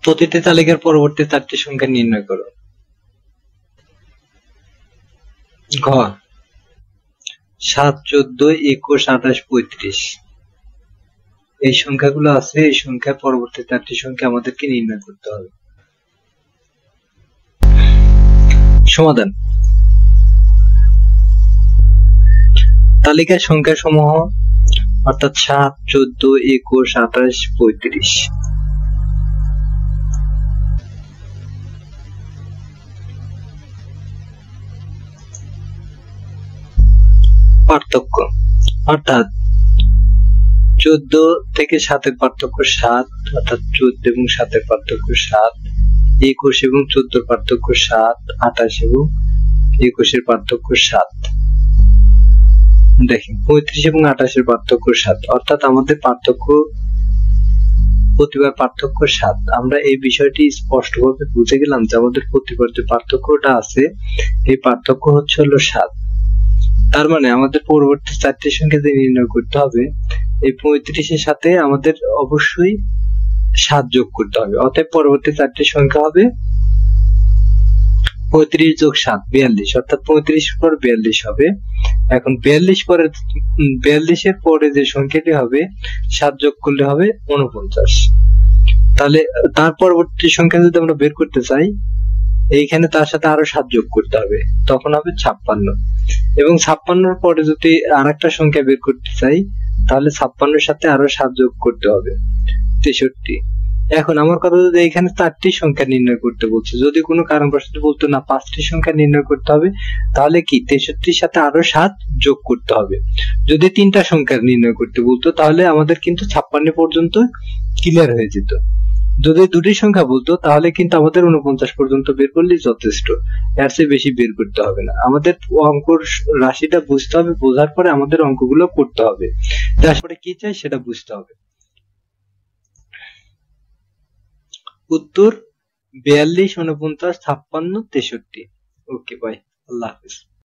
প্রতিটি তালিকার পরবর্তী 4টি সংখ্যা নির্ণয় করো। ঘ 7, 14, 21, 28, 35 এই সংখ্যাগুলো আছে। এই সংখ্যার পরবর্তী 4টি সংখ্যা আমাদেরকে নির্ণয় করতে হবে। সমাধান। তালিকার সংখ্যা সমূহ অর্থাৎ 7, 14, 21, 28, 35 পার্থক্য অর্থাৎ 14 থেকে 7 পার্থক্য 7, অর্থাৎ 14 এবং 7 পার্থক্য 7, 21 এবং 14 পার্থক্য 7, 28 এবং 21 পার্থক্য 7। দেখেন 35 এবং 28 পার্থক্য 7, অর্থাৎ আমাদের পার্থক্য প্রতিবার পার্থক্য 7। আমরা এই বিষয়টি স্পষ্টভাবে বুঝে গেলাম যে আমাদের প্রতিবার যে পার্থক্যটা আছে এই পার্থক্য হচ্ছে হলো 7। তার মানে আমাদের পরবর্তী 4টি সংখ্যা যে নির্ণয় করতে হবে এই 35-এর সাথে আমাদের অবশ্যই 7 যোগ করতে হবে। অতএব পরবর্তী 4টি সংখ্যা হবে 35 যোগ 7 42, অর্থাৎ 35 পর 42 হবে। এখন 42 এর পরে যে সংখ্যাটি হবে 7 যোগ করলে হবে 49। তাহলে তার পরবর্তী সংখ্যা যদি আমরা বের করতে চাই এইখানে তার সাথে আরো 7 যোগ করতে হবে, তখন হবে 56। এবং 56-র পরে যদি আরেকটা সংখ্যা বের করতে চাই তাহলে 56-এর সাথে আরো 7 যোগ করতে হবে 63। এখন আমার কথা, যদি এখানে 4টি সংখ্যা নির্ণয় করতে বলছে, যদি কোনো কারণবশত বলতো না 5টি সংখ্যা নির্ণয় করতে হবে, তাহলে কি 63-র সাথে আরো 7 যোগ করতে হবে। যদি 3টা সংখ্যা নির্ণয় করতে বলতো তাহলে আমাদের কিন্তু 56 পর্যন্ত ক্লিয়ার হয়ে যেত। যদি 2টি সংখ্যা বলতো তাহলে কিন্তু আমাদের 49 পর্যন্ত বের করলেই যথেষ্ট, এর চেয়ে বেশি বের করতে হবে না। আমাদের অঙ্কর রাশিটা বুঝতে হবে, বোঝার পরে আমাদের অঙ্কগুলো করতে হবে, তারপরে কি চাই সেটা বুঝতে হবে। উত্তর 42, 49, 56, 63। ওকে, বাই, আল্লাহ হাফেজ।